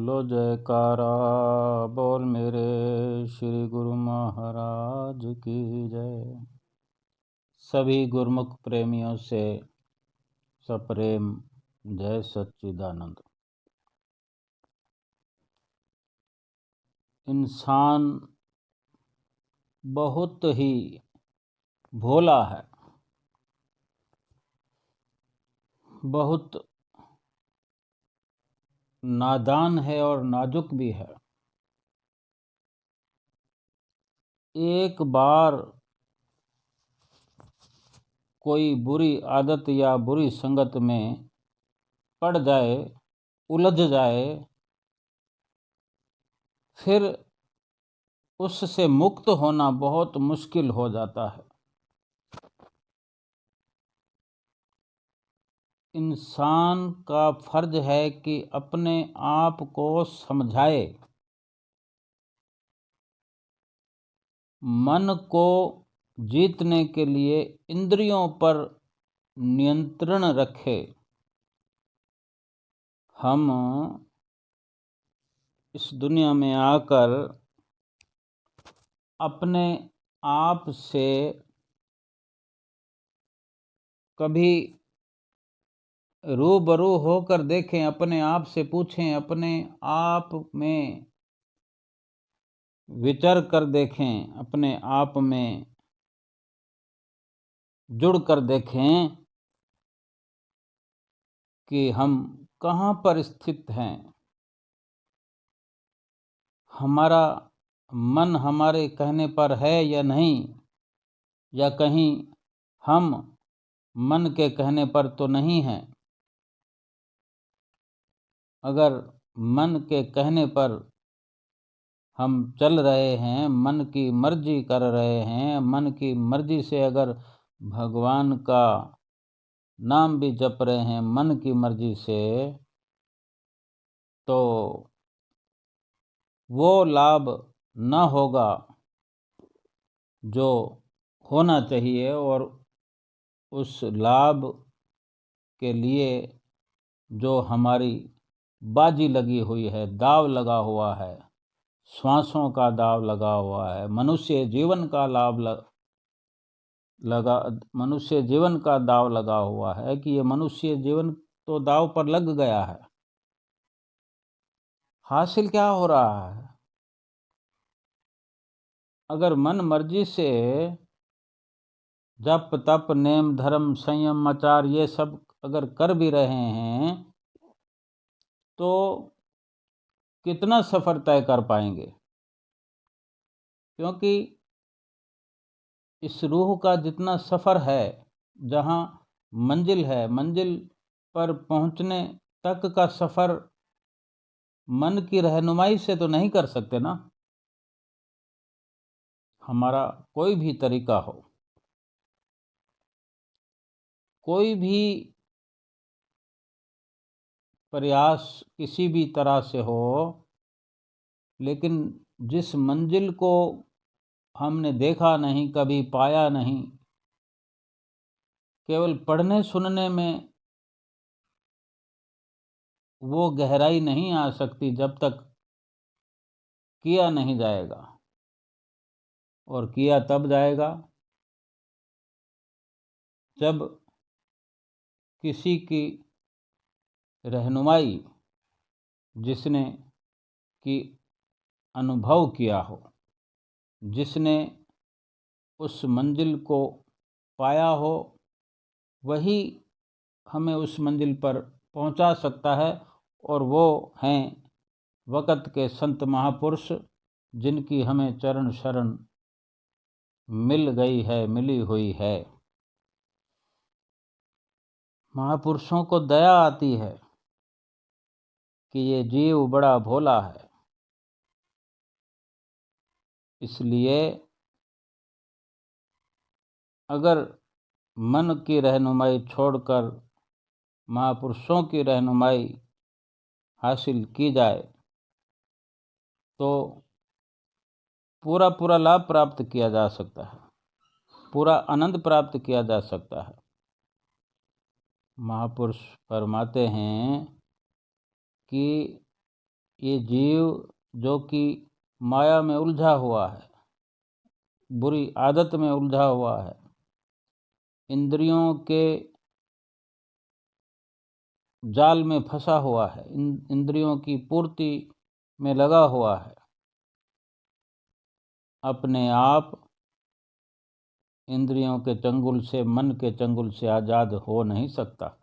बोलो जयकारा, बोल मेरे श्री गुरु महाराज की जय। सभी गुरुमुख प्रेमियों से सप्रेम जय सच्चिदानंद। इंसान बहुत ही भोला है, बहुत नादान है और नाजुक भी है। एक बार कोई बुरी आदत या बुरी संगत में पड़ जाए, उलझ जाए, फिर उससे मुक्त होना बहुत मुश्किल हो जाता है। इंसान का फर्ज है कि अपने आप को समझाए, मन को जीतने के लिए इंद्रियों पर नियंत्रण रखे। हम इस दुनिया में आकर अपने आप से कभी रूबरू होकर देखें, अपने आप से पूछें, अपने आप में विचार कर देखें, अपने आप में जुड़ कर देखें कि हम कहाँ पर स्थित हैं। हमारा मन हमारे कहने पर है या नहीं, या कहीं हम मन के कहने पर तो नहीं हैं। अगर मन के कहने पर हम चल रहे हैं, मन की मर्जी कर रहे हैं, मन की मर्जी से अगर भगवान का नाम भी जप रहे हैं मन की मर्जी से, तो वो लाभ न होगा जो होना चाहिए। और उस लाभ के लिए जो हमारी बाजी लगी हुई है, दाव लगा हुआ है, श्वासों का दाव लगा हुआ है, मनुष्य जीवन का मनुष्य जीवन का दाव लगा हुआ है कि ये मनुष्य जीवन तो दाव पर लग गया है। हासिल क्या हो रहा है? अगर मन मर्जी से जप तप नेम धर्म संयम आचार ये सब अगर कर भी रहे हैं तो कितना सफर तय कर पाएंगे? क्योंकि इस रूह का जितना सफर है, जहाँ मंजिल है, मंजिल पर पहुंचने तक का सफर मन की रहनुमाई से तो नहीं कर सकते ना। हमारा कोई भी तरीका हो, कोई भी प्रयास किसी भी तरह से हो, लेकिन जिस मंजिल को हमने देखा नहीं, कभी पाया नहीं, केवल पढ़ने सुनने में वो गहराई नहीं आ सकती जब तक किया नहीं जाएगा। और किया तब जाएगा जब किसी की रहनुमाई जिसने की अनुभव किया हो, जिसने उस मंजिल को पाया हो, वही हमें उस मंजिल पर पहुंचा सकता है। और वो हैं वक़्त के संत महापुरुष, जिनकी हमें चरण शरण मिल गई है, मिली हुई है। महापुरुषों को दया आती है कि ये जीव बड़ा भोला है, इसलिए अगर मन की रहनुमाई छोड़कर महापुरुषों की रहनुमाई हासिल की जाए तो पूरा पूरा लाभ प्राप्त किया जा सकता है, पूरा आनंद प्राप्त किया जा सकता है। महापुरुष फरमाते हैं कि ये जीव जो कि माया में उलझा हुआ है, बुरी आदत में उलझा हुआ है, इंद्रियों के जाल में फंसा हुआ है, इंद्रियों की पूर्ति में लगा हुआ है, अपने आप इंद्रियों के चंगुल से, मन के चंगुल से आज़ाद हो नहीं सकता।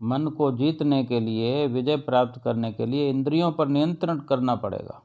मन को जीतने के लिए, विजय प्राप्त करने के लिए इंद्रियों पर नियंत्रण करना पड़ेगा।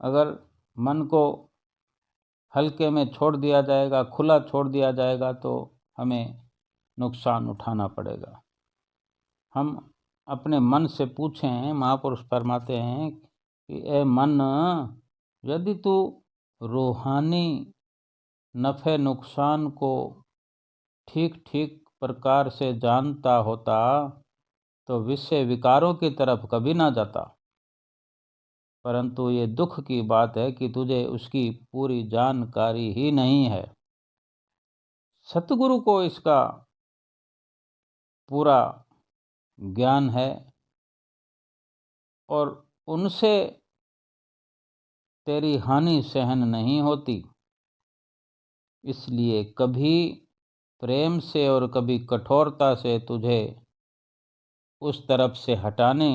अगर मन को हल्के में छोड़ दिया जाएगा, खुला छोड़ दिया जाएगा, तो हमें नुकसान उठाना पड़ेगा। हम अपने मन से पूछें, महापुरुष फरमाते हैं कि ए मन, यदि तू रूहानी नफ़े नुकसान को ठीक ठीक प्रकार से जानता होता तो विषय विकारों की तरफ कभी ना जाता। परंतु ये दुख की बात है कि तुझे उसकी पूरी जानकारी ही नहीं है। सतगुरु को इसका पूरा ज्ञान है और उनसे तेरी हानि सहन नहीं होती। इसलिए कभी प्रेम से और कभी कठोरता से तुझे उस तरफ से हटाने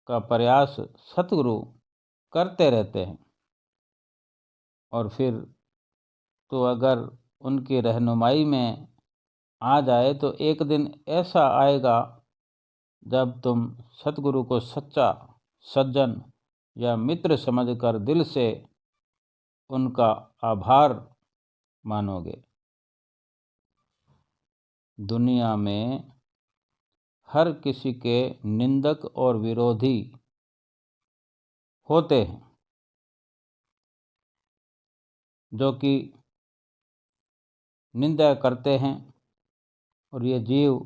का प्रयास सतगुरु करते रहते हैं। और फिर तो अगर उनकी रहनुमाई में आ जाए तो एक दिन ऐसा आएगा जब तुम सतगुरु को सच्चा सज्जन या मित्र समझकर दिल से उनका आभार मानोगे। दुनिया में हर किसी के निंदक और विरोधी होते हैं, जो कि निंदा करते हैं और ये जीव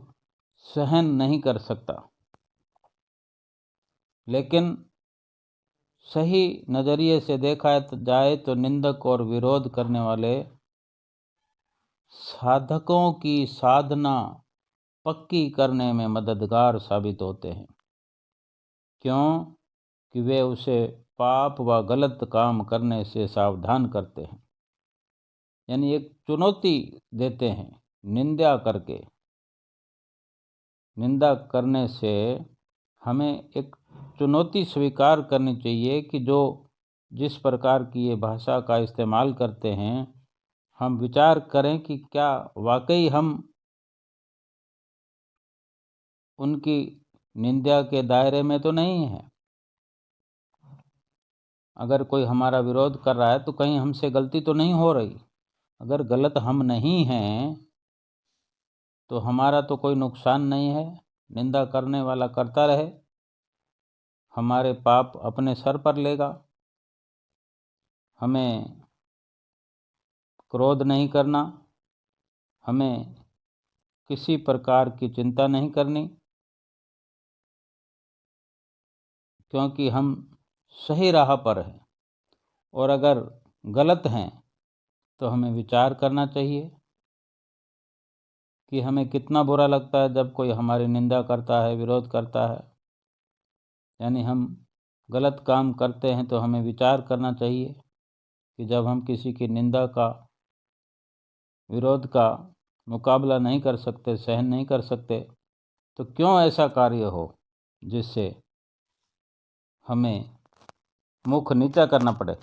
सहन नहीं कर सकता। लेकिन सही नज़रिए से देखा जाए तो निंदक और विरोध करने वाले साधकों की साधना पक्की करने में मददगार साबित होते हैं। क्यों? कि वे उसे पाप व गलत काम करने से सावधान करते हैं। यानी एक चुनौती देते हैं। निंदा करने से हमें एक चुनौती स्वीकार करनी चाहिए कि जो जिस प्रकार की ये भाषा का इस्तेमाल करते हैं, हम विचार करें कि क्या वाकई हम उनकी निंदा के दायरे में तो नहीं है। अगर कोई हमारा विरोध कर रहा है तो कहीं हमसे गलती तो नहीं हो रही। अगर गलत हम नहीं हैं तो हमारा तो कोई नुकसान नहीं है। निंदा करने वाला करता रहे, हमारे पाप अपने सर पर लेगा। हमें क्रोध नहीं करना, हमें किसी प्रकार की चिंता नहीं करनी, क्योंकि हम सही राह पर हैं। और अगर गलत हैं तो हमें विचार करना चाहिए कि हमें कितना बुरा लगता है जब कोई हमारी निंदा करता है, विरोध करता है। यानी हम गलत काम करते हैं तो हमें विचार करना चाहिए कि जब हम किसी की निंदा का, विरोध का मुकाबला नहीं कर सकते, सहन नहीं कर सकते, तो क्यों ऐसा कार्य हो जिससे हमें मुख नीचा करना पड़े।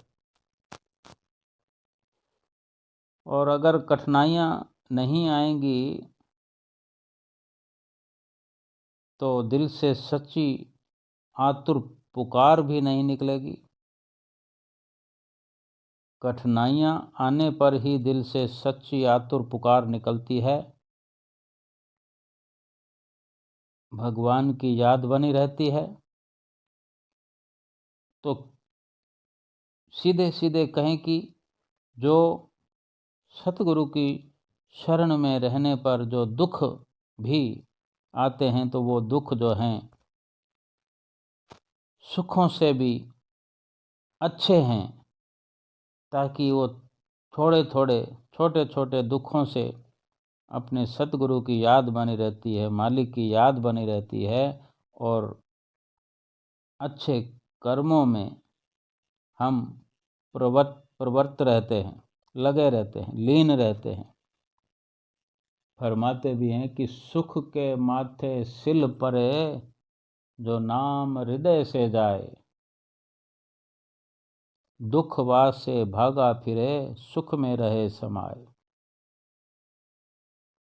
और अगर कठिनाइयाँ नहीं आएंगी तो दिल से सच्ची आतुर पुकार भी नहीं निकलेगी। कठिनाइयाँ आने पर ही दिल से सच्ची आतुर पुकार निकलती है। भगवान की याद बनी रहती है। तो सीधे सीधे कहें कि जो सतगुरु की शरण में रहने पर जो दुख भी आते हैं तो वो दुख जो हैं सुखों से भी अच्छे हैं, ताकि वो थोड़े थोड़े छोटे छोटे दुखों से अपने सतगुरु की याद बनी रहती है, मालिक की याद बनी रहती है और अच्छे कर्मों में हम प्रवृत्त रहते हैं, लगे रहते हैं, लीन रहते हैं। फरमाते भी हैं कि सुख के माथे सिल परे, जो नाम हृदय से जाए, दुख वास से भागा फिरे, सुख में रहे समाए।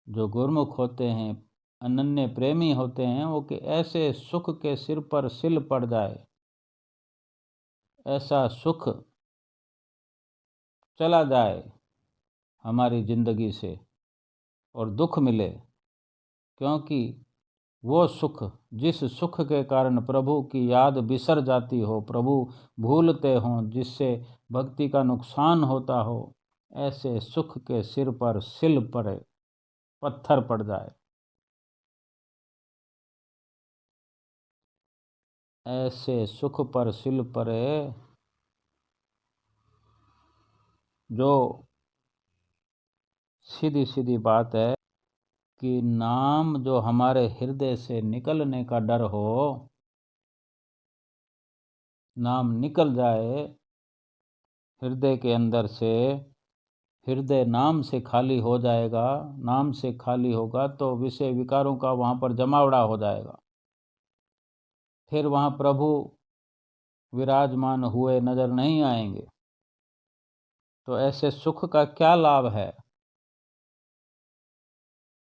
जो गुरमुख होते हैं, अनन्य प्रेमी होते हैं, वो कि ऐसे सुख के सिर पर सिल पड़ जाए, ऐसा सुख चला जाए हमारी जिंदगी से और दुख मिले, क्योंकि वो सुख, जिस सुख के कारण प्रभु की याद बिसर जाती हो, प्रभु भूलते हों, जिससे भक्ति का नुकसान होता हो, ऐसे सुख के सिर पर सिल पड़े, पत्थर पड़ जाए, ऐसे सुख पर सिल पड़े, जो सीधी सीधी बात है कि नाम जो हमारे हृदय से निकलने का डर हो, नाम निकल जाए हृदय के अंदर से, हृदय नाम से खाली हो जाएगा, नाम से खाली होगा तो विषय विकारों का वहाँ पर जमावड़ा हो जाएगा, फिर वहाँ प्रभु विराजमान हुए नजर नहीं आएंगे। तो ऐसे सुख का क्या लाभ है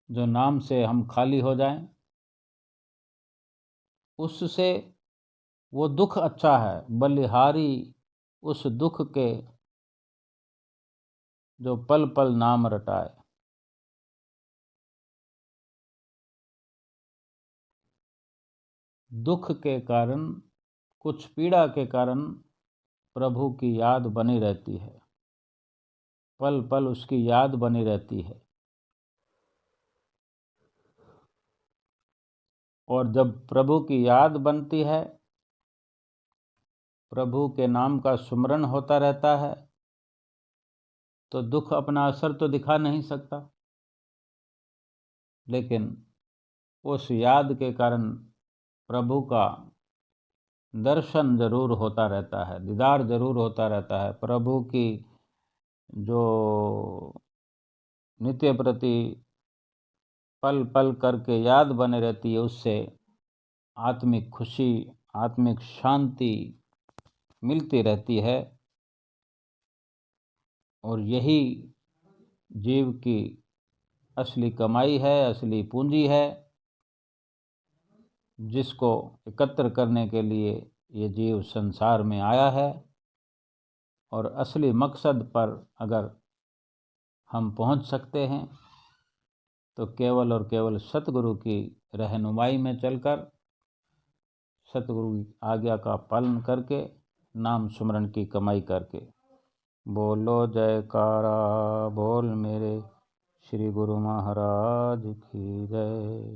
जो नाम से हम खाली हो जाएं? उससे वो दुख अच्छा है, बलिहारी उस दुख के जो पल पल नाम रटाए। दुख के कारण, कुछ पीड़ा के कारण प्रभु की याद बनी रहती है, पल पल उसकी याद बनी रहती है। और जब प्रभु की याद बनती है, प्रभु के नाम का सुमरन होता रहता है, तो दुख अपना असर तो दिखा नहीं सकता, लेकिन उस याद के कारण प्रभु का दर्शन जरूर होता रहता है, दीदार जरूर होता रहता है। प्रभु की जो नित्य प्रति पल पल करके याद बने रहती है, उससे आत्मिक खुशी, आत्मिक शांति मिलती रहती है। और यही जीव की असली कमाई है, असली पूंजी है, जिसको एकत्र करने के लिए ये जीव संसार में आया है। और असली मकसद पर अगर हम पहुंच सकते हैं तो केवल और केवल सतगुरु की रहनुमाई में चलकर, सतगुरु की आज्ञा का पालन करके, नाम सुमरन की कमाई करके। बोलो जयकारा बोल मेरे श्री गुरु महाराज की जय।